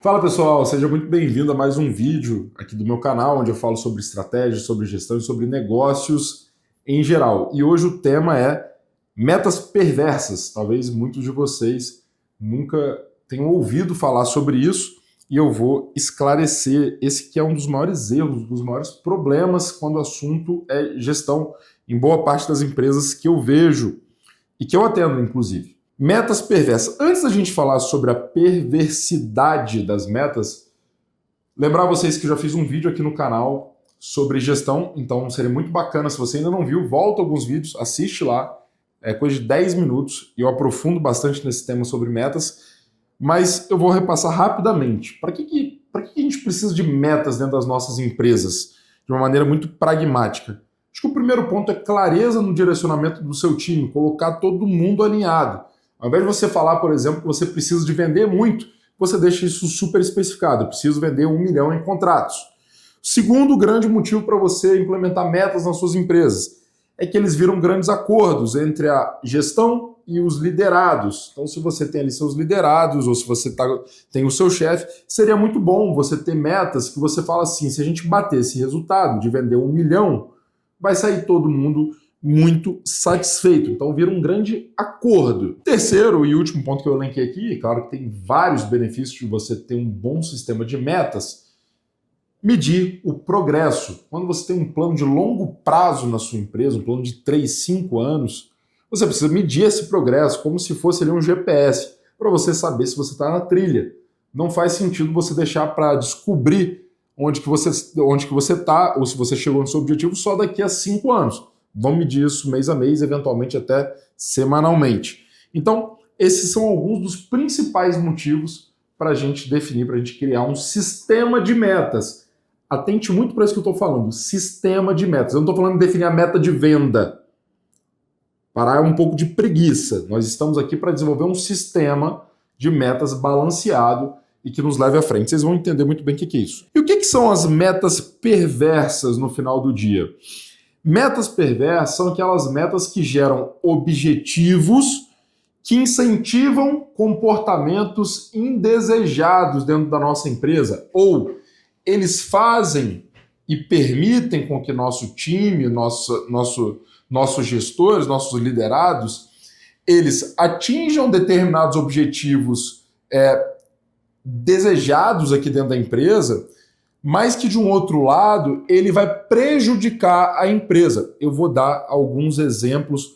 Fala pessoal, seja muito bem-vindo a mais um vídeo aqui do meu canal, onde eu falo sobre estratégia, sobre gestão e sobre negócios em geral. E hoje o tema é metas perversas. Talvez muitos de vocês nunca tenham ouvido falar sobre isso e eu vou esclarecer esse que é um dos maiores erros, dos maiores problemas quando o assunto é gestão em boa parte das empresas que eu vejo e que eu atendo, inclusive. Metas perversas. Antes da gente falar sobre a perversidade das metas, lembrar vocês que eu já fiz um vídeo aqui no canal sobre gestão, então seria muito bacana, se você ainda não viu, volta alguns vídeos, assiste lá, é coisa de 10 minutos, e eu aprofundo bastante nesse tema sobre metas, mas eu vou repassar rapidamente. Para que a gente precisa de metas dentro das nossas empresas? De uma maneira muito pragmática. Acho que o primeiro ponto é clareza no direcionamento do seu time, colocar todo mundo alinhado. Ao invés de você falar, por exemplo, que você precisa de vender muito, você deixa isso super especificado. Eu preciso vender 1 milhão em contratos. Segundo grande motivo para você implementar metas nas suas empresas é que eles viram grandes acordos entre a gestão e os liderados. Então, se você tem ali seus liderados ou se você tem o seu chefe, seria muito bom você ter metas que você fala assim, se a gente bater esse resultado de vender 1 milhão, vai sair todo mundo muito satisfeito. Então vira um grande acordo. Terceiro e último ponto que eu elenquei aqui, claro que tem vários benefícios de você ter um bom sistema de metas, medir o progresso. Quando você tem um plano de longo prazo na sua empresa, um plano de 3, 5 anos, você precisa medir esse progresso como se fosse ali um GPS, para você saber se você está na trilha. Não faz sentido você deixar para descobrir onde que você está ou se você chegou no seu objetivo só daqui a 5 anos. Vamos medir isso mês a mês, eventualmente até semanalmente. Então, esses são alguns dos principais motivos para a gente definir, para a gente criar um sistema de metas. Atente muito para isso que eu estou falando, sistema de metas. Eu não estou falando de definir a meta de venda. Parar um pouco de preguiça. Nós estamos aqui para desenvolver um sistema de metas balanceado e que nos leve à frente. Vocês vão entender muito bem o que é isso. E o que são as metas perversas no final do dia? Metas perversas são aquelas metas que geram objetivos que incentivam comportamentos indesejados dentro da nossa empresa, ou eles fazem e permitem com que nosso time, nossos gestores, nossos liderados, eles atinjam determinados objetivos desejados aqui dentro da empresa, mas que de um outro lado ele vai prejudicar a empresa. Eu vou dar alguns exemplos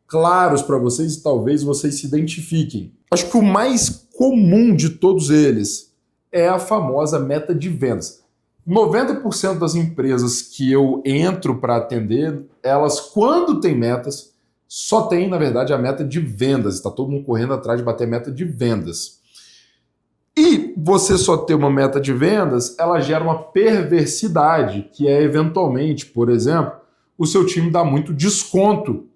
claros para vocês e talvez vocês se identifiquem. Acho que o mais comum de todos eles é a famosa meta de vendas. 90% das empresas que eu entro para atender, elas quando têm metas, só tem na verdade a meta de vendas. Está todo mundo correndo atrás de bater a meta de vendas. E você só ter uma meta de vendas, ela gera uma perversidade, que é eventualmente, por exemplo, o seu time dá muito desconto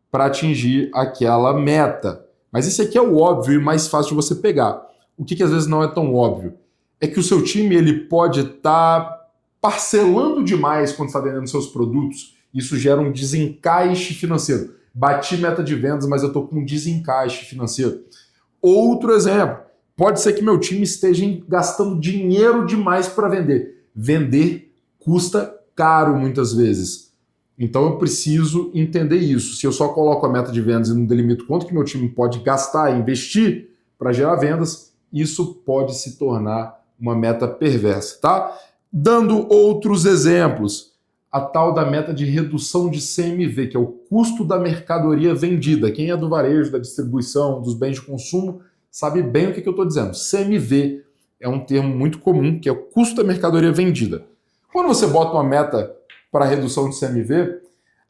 para atingir aquela meta. Mas esse aqui é o óbvio e mais fácil de você pegar. O que às vezes não é tão óbvio? É que o seu time ele pode estar parcelando demais quando está vendendo seus produtos. Isso gera um desencaixe financeiro. Bati meta de vendas, mas eu estou com um desencaixe financeiro. Outro exemplo. Pode ser que meu time esteja gastando dinheiro demais para vender. Vender custa caro muitas vezes. Então eu preciso entender isso. Se eu só coloco a meta de vendas e não delimito quanto que meu time pode gastar e investir para gerar vendas, isso pode se tornar uma meta perversa, tá? Dando outros exemplos, a tal da meta de redução de CMV, que é o custo da mercadoria vendida. Quem é do varejo, da distribuição, dos bens de consumo, sabe bem o que eu estou dizendo. CMV é um termo muito comum, que é o custo da mercadoria vendida. Quando você bota uma meta para redução de CMV,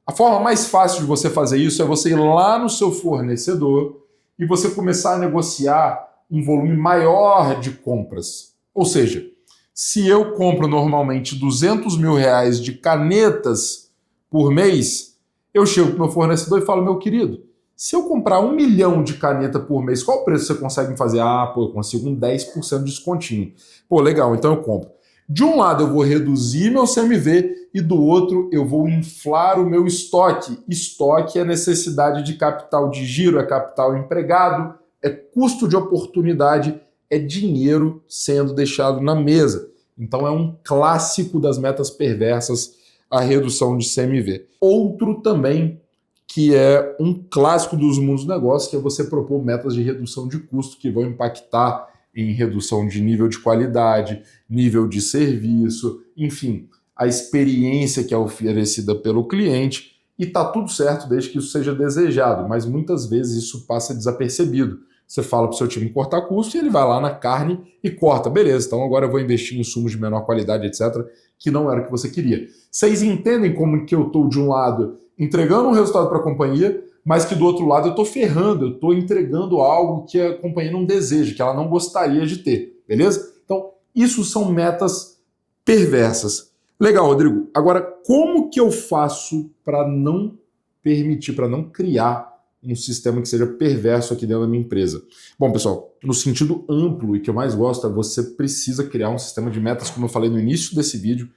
a forma mais fácil de você fazer isso é você ir lá no seu fornecedor e você começar a negociar um volume maior de compras. Ou seja, se eu compro normalmente 200 mil reais de canetas por mês, eu chego para o meu fornecedor e falo, meu querido, se eu comprar 1 milhão de caneta por mês, qual preço você consegue me fazer? Eu consigo um 10% de descontinho. Legal, então eu compro. De um lado eu vou reduzir meu CMV e do outro eu vou inflar o meu estoque. Estoque é necessidade de capital de giro, é capital empregado, é custo de oportunidade, é dinheiro sendo deixado na mesa. Então é um clássico das metas perversas a redução de CMV. Outro também que é um clássico dos mundos do negócio, que é você propor metas de redução de custo que vão impactar em redução de nível de qualidade, nível de serviço, enfim, a experiência que é oferecida pelo cliente, e tá tudo certo desde que isso seja desejado, mas muitas vezes isso passa desapercebido. Você fala para o seu time cortar custo e ele vai lá na carne e corta. Beleza, então agora eu vou investir em insumos de menor qualidade, etc., que não era o que você queria. Vocês entendem como que eu estou, de um lado, entregando um resultado para a companhia, mas que do outro lado eu estou ferrando, eu estou entregando algo que a companhia não deseja, que ela não gostaria de ter, beleza? Então, isso são metas perversas. Legal, Rodrigo. Agora, como que eu faço para não permitir, para não criar um sistema que seja perverso aqui dentro da minha empresa? Bom, pessoal, no sentido amplo e que eu mais gosto, é você precisa criar um sistema de metas, como eu falei no início desse vídeo,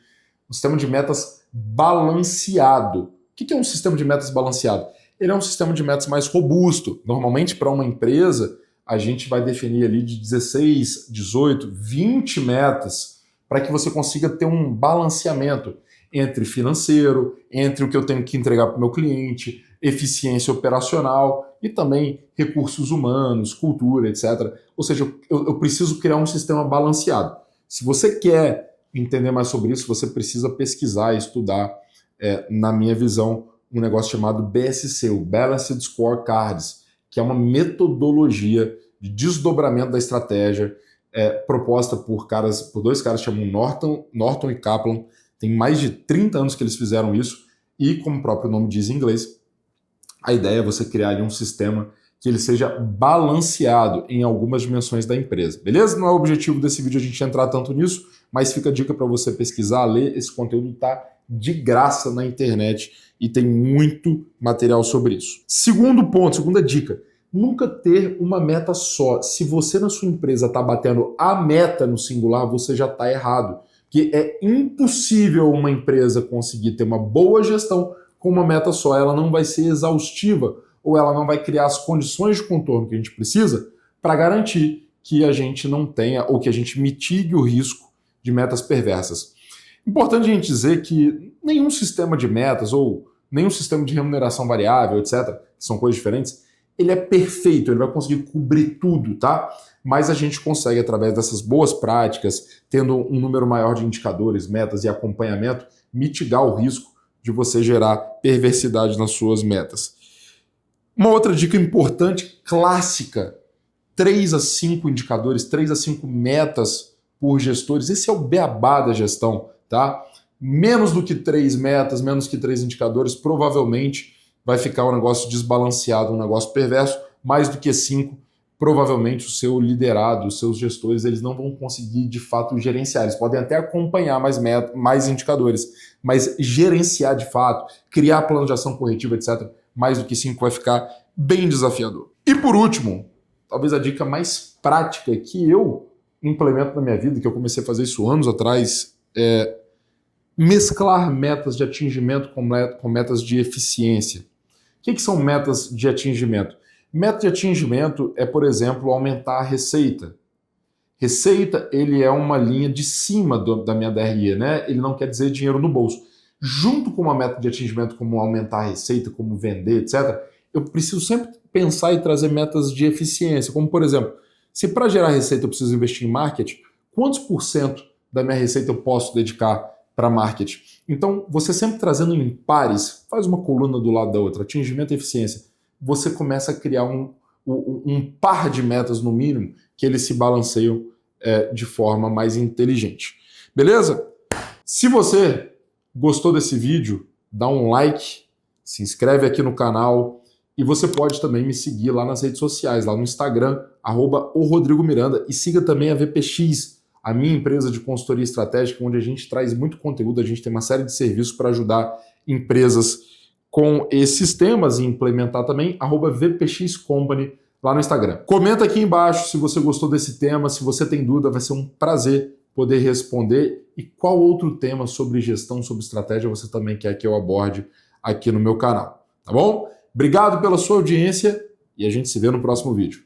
um sistema de metas balanceado. O que é um sistema de metas balanceado? Ele é um sistema de metas mais robusto. Normalmente, para uma empresa, a gente vai definir ali de 16, 18, 20 metas para que você consiga ter um balanceamento entre financeiro, entre o que eu tenho que entregar para o meu cliente, eficiência operacional e também recursos humanos, cultura, etc. Ou seja, eu preciso criar um sistema balanceado. Se você quer entender mais sobre isso, você precisa pesquisar e estudar, na minha visão, um negócio chamado BSC, o Balanced Scorecards, que é uma metodologia de desdobramento da estratégia proposta por dois caras que chamam Norton e Kaplan. Tem mais de 30 anos que eles fizeram isso e, como o próprio nome diz em inglês, a ideia é você criar ali um sistema que ele seja balanceado em algumas dimensões da empresa, beleza? Não é o objetivo desse vídeo a gente entrar tanto nisso, mas fica a dica para você pesquisar, ler. Esse conteúdo está de graça na internet e tem muito material sobre isso. Segundo ponto, segunda dica, nunca ter uma meta só. Se você na sua empresa está batendo a meta no singular, você já está errado. Porque é impossível uma empresa conseguir ter uma boa gestão com uma meta só. Ela não vai ser exaustiva ou ela não vai criar as condições de contorno que a gente precisa para garantir que a gente não tenha ou que a gente mitigue o risco de metas perversas. Importante a gente dizer que nenhum sistema de metas ou nenhum sistema de remuneração variável, etc., que são coisas diferentes, ele é perfeito, ele vai conseguir cobrir tudo, tá? Mas a gente consegue, através dessas boas práticas, tendo um número maior de indicadores, metas e acompanhamento, mitigar o risco de você gerar perversidade nas suas metas. Uma outra dica importante, clássica, 3 a 5 indicadores, 3 a 5 metas por gestores. Esse é o beabá da gestão, tá? Menos do que 3 metas, menos que 3 indicadores, provavelmente vai ficar um negócio desbalanceado, um negócio perverso. Mais do que 5, provavelmente o seu liderado, os seus gestores, eles não vão conseguir de fato gerenciar. Eles podem até acompanhar mais indicadores, mas gerenciar de fato, criar plano de ação corretiva, etc., mais do que 5 vai ficar bem desafiador. E por último, talvez a dica mais prática que eu implemento na minha vida, que eu comecei a fazer isso anos atrás, é mesclar metas de atingimento com metas de eficiência. O que são metas de atingimento? Meta de atingimento é, por exemplo, aumentar a receita. Receita, ele é uma linha de cima da minha DRE, né? Ele não quer dizer dinheiro no bolso. Junto com uma meta de atingimento como aumentar a receita, como vender, etc., eu preciso sempre pensar e trazer metas de eficiência, como, por exemplo, se para gerar receita eu preciso investir em marketing, quantos por cento da minha receita eu posso dedicar para marketing? Então, você sempre trazendo em pares, faz uma coluna do lado da outra, atingimento e eficiência, você começa a criar um par de metas, no mínimo, que eles se balanceiam de forma mais inteligente. Beleza? Se você gostou desse vídeo, dá um like, se inscreve aqui no canal e você pode também me seguir lá nas redes sociais, lá no Instagram, @orodrigomiranda, e siga também a VPX, a minha empresa de consultoria estratégica, onde a gente traz muito conteúdo, a gente tem uma série de serviços para ajudar empresas com esses temas e implementar também, @VPXCompany lá no Instagram. Comenta aqui embaixo se você gostou desse tema, se você tem dúvida, vai ser um prazer poder responder. E qual outro tema sobre gestão, sobre estratégia você também quer que eu aborde aqui no meu canal, tá bom? Obrigado pela sua audiência e a gente se vê no próximo vídeo.